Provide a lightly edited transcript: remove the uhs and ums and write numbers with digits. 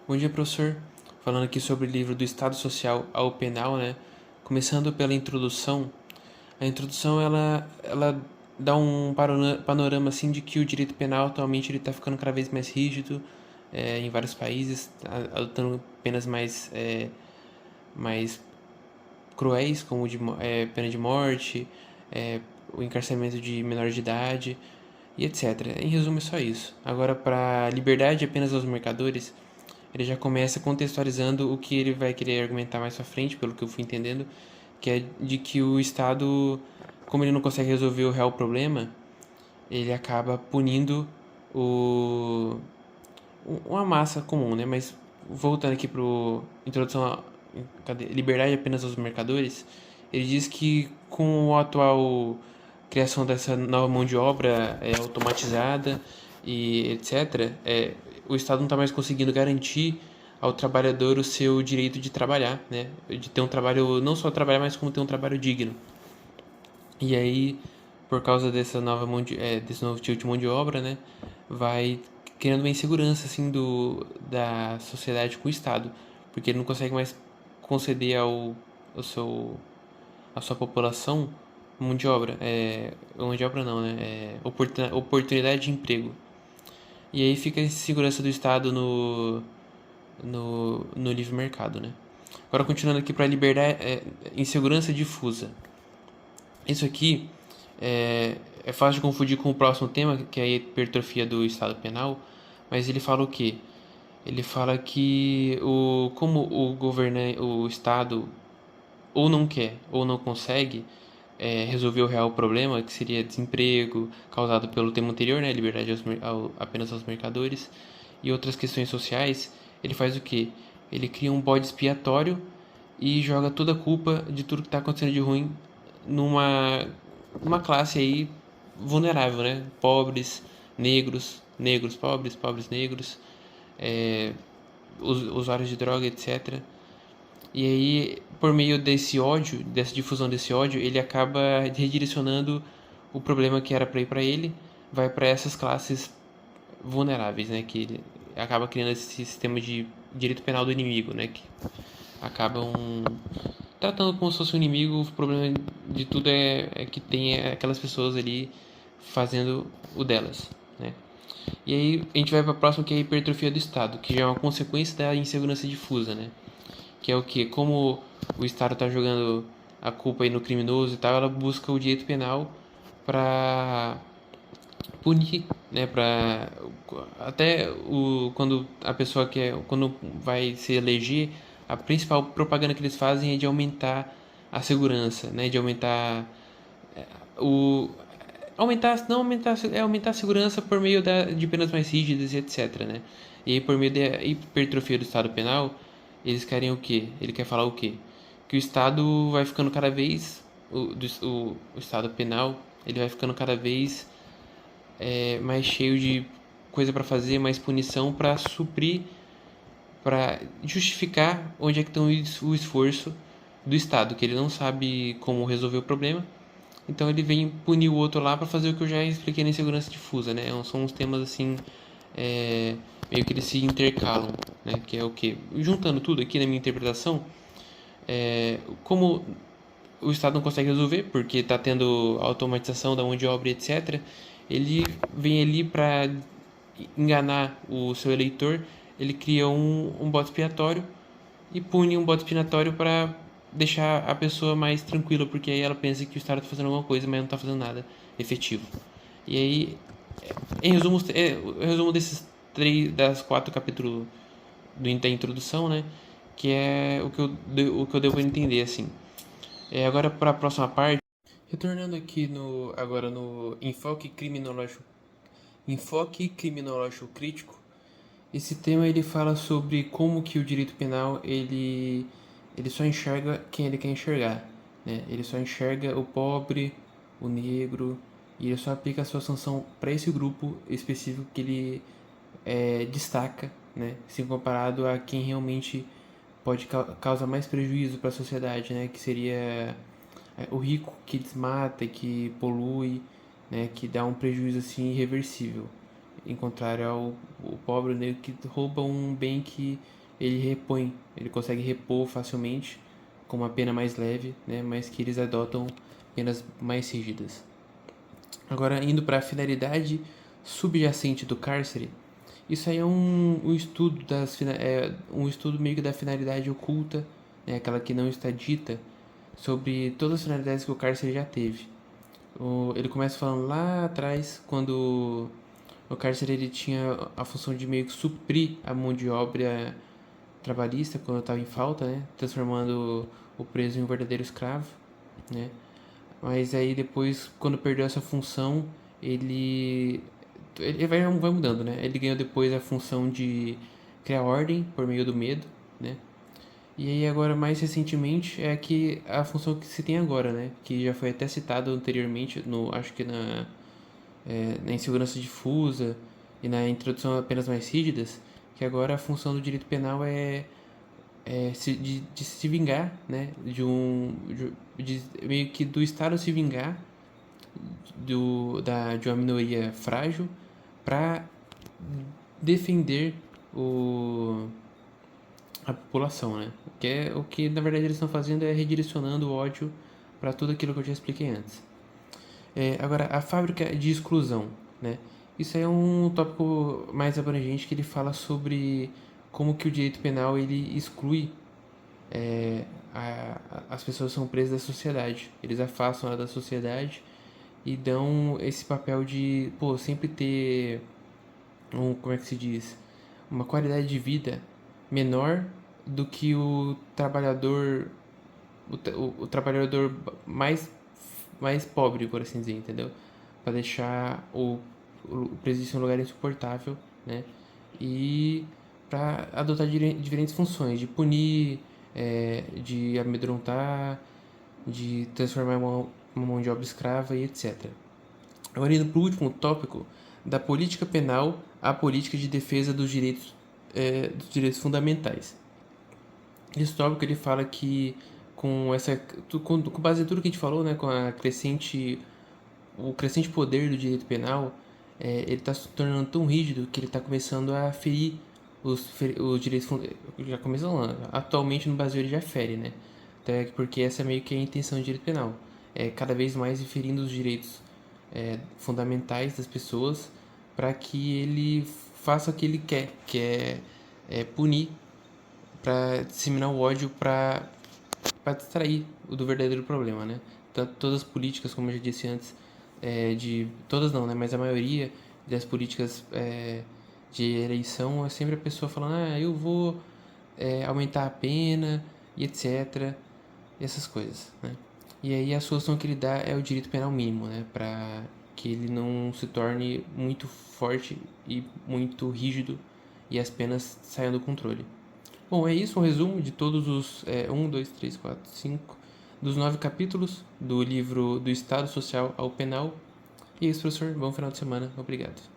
Bom dia, professor. Falando aqui sobre o livro do Estado Social ao Penal, né? Começando pela introdução. A introdução ela dá um panorama assim de que o direito penal atualmente ele está ficando cada vez mais rígido em vários países, adotando penas mais cruéis, como pena de morte, o encarceramento de menores de idade e etc. Em resumo, é só isso. Agora, para liberdade apenas aos mercadores, ele já começa contextualizando o que ele vai querer argumentar mais pra frente, pelo que eu fui entendendo, que é de que o Estado, como ele não consegue resolver o real problema, ele acaba punindo o, uma massa comum, né? Mas voltando aqui pro introdução à liberdade apenas aos mercadores, ele diz que com a atual criação dessa nova mão de obra automatizada e etc., o Estado não está mais conseguindo garantir ao trabalhador o seu direito de trabalhar, né? De ter um trabalho, não só trabalhar, mas como ter um trabalho digno. E aí, por causa dessa nova desse novo tipo de mão de obra, né, vai criando uma insegurança assim da sociedade com o Estado, porque ele não consegue mais conceder ao seu a sua população mão de obra não, né, oportunidade de emprego. E aí fica a insegurança do Estado no livre mercado, né? Agora continuando aqui para a liberdade, insegurança difusa. Isso aqui é fácil de confundir com o próximo tema, que é a hipertrofia do Estado penal, mas ele fala o quê? Ele fala que como o Estado ou não quer ou não consegue resolver o real problema, que seria desemprego causado pelo tema anterior, né, liberdade apenas aos mercadores, e outras questões sociais, ele faz o quê? Ele cria um bode expiatório e joga toda a culpa de tudo que está acontecendo de ruim numa classe aí vulnerável, né? Pobres, negros pobres, pobres negros, é, usuários de droga, etc. E aí, por meio desse ódio, dessa difusão desse ódio, ele acaba redirecionando o problema que era para ir para ele, vai para essas classes vulneráveis, né? Que ele acaba criando esse sistema de direito penal do inimigo, né? Que acabam tratando como se fosse um inimigo. O problema de tudo é que tem aquelas pessoas ali fazendo o delas, né? E aí a gente vai para a próxima, que é a hipertrofia do Estado, que já é uma consequência da insegurança difusa, né? Que é o que? Como o Estado está jogando a culpa aí no criminoso e tal, ela busca o direito penal para punir, né? Para até quando a pessoa quando vai se eleger, a principal propaganda que eles fazem é de aumentar a segurança, né? De aumentar o não aumentar aumentar a segurança por meio de penas mais rígidas e etc, né? E aí por meio da hipertrofia do Estado penal, eles querem o quê? Ele quer falar o quê? Que o Estado vai ficando cada vez o Estado penal, ele vai ficando cada vez mais cheio de coisa para fazer, mais punição para suprir, para justificar onde é que estão o esforço do Estado, que ele não sabe como resolver o problema. Então ele vem punir o outro lá para fazer o que eu já expliquei na insegurança difusa, né? São uns temas assim, meio que eles se intercalam, né? Que é o que? Juntando tudo aqui na minha interpretação, como o Estado não consegue resolver, porque está tendo automatização da mão de obra, etc., ele vem ali para enganar o seu eleitor, ele cria um bode expiatório e pune um bode expiatório para deixar a pessoa mais tranquila, porque aí ela pensa que o Estado está fazendo alguma coisa, mas não está fazendo nada efetivo. E aí, em resumo, o resumo das quatro capítulos da introdução, né? Que é o que eu devo entender, assim. Agora para a próxima parte. Retornando aqui agora no enfoque criminológico crítico, esse tema ele fala sobre como que o direito penal ele só enxerga quem ele quer enxergar, né? Ele só enxerga o pobre, o negro, e ele só aplica a sua sanção para esse grupo específico que ele destaca, né? Se comparado a quem realmente pode causar mais prejuízo para a sociedade, né? Que seria o rico que desmata, que polui, né? Que dá um prejuízo assim irreversível. em contrário ao o pobre o negro que rouba um bem que ele repõe, ele consegue repor facilmente com uma pena mais leve, né, mas que eles adotam penas mais rígidas. Agora, indo para a finalidade subjacente do cárcere, isso aí é um estudo um estudo meio que da finalidade oculta, né, aquela que não está dita, sobre todas as finalidades que o cárcere já teve. Ele começa falando lá atrás, quando o cárcere ele tinha a função de meio que suprir a mão de obra trabalhista quando estava em falta, né, transformando o preso em um verdadeiro escravo, né. Mas aí depois, quando perdeu essa função, ele vai mudando, né? Ele ganhou depois a função de criar ordem por meio do medo, né? E aí agora mais recentemente é que a função que se tem agora, né? Que já foi até citado anteriormente no, acho que na insegurança difusa e na introdução a penas mais rígidas, que agora a função do direito penal de se vingar, né? De meio que do Estado se vingar de uma minoria frágil para defender a população, né? O que na verdade eles estão fazendo é redirecionando o ódio para tudo aquilo que eu já expliquei antes. Agora, a fábrica de exclusão, né? Isso aí é um tópico mais abrangente que ele fala sobre como que o direito penal ele exclui as pessoas são presas da sociedade. Eles afastam ela da sociedade e dão esse papel de, pô, sempre ter como é que se diz? Uma qualidade de vida menor do que o trabalhador mais pobre, por assim dizer, entendeu? Para deixar o presídio em um lugar insuportável, né? E para adotar diferentes funções, de punir, de amedrontar, de transformar uma mão de obra escrava e etc. Agora indo para o último tópico, da política penal à política de defesa dos direitos fundamentais. Esse tópico ele fala que com base em tudo que a gente falou, né, com o crescente poder do direito penal, ele está se tornando tão rígido que ele está começando a ferir os direitos já começou lá. Atualmente no Brasil ele já fere, né? Até porque essa é meio que a intenção do direito penal, é cada vez mais inferindo os direitos fundamentais das pessoas para que ele faça o que ele quer, que é punir para disseminar o ódio para distrair do verdadeiro problema, né? Tanto todas as políticas, como eu já disse antes, todas não, né? Mas a maioria das políticas de eleição é sempre a pessoa falando, eu vou aumentar a pena e etc. E essas coisas, né? E aí a solução que ele dá é o direito penal mínimo, né? Para que ele não se torne muito forte e muito rígido e as penas saiam do controle. Bom, é isso, um resumo de todos os 5 dos 9 capítulos do livro Do Estado Social ao Penal. E é isso, professor. Bom final de semana. Obrigado.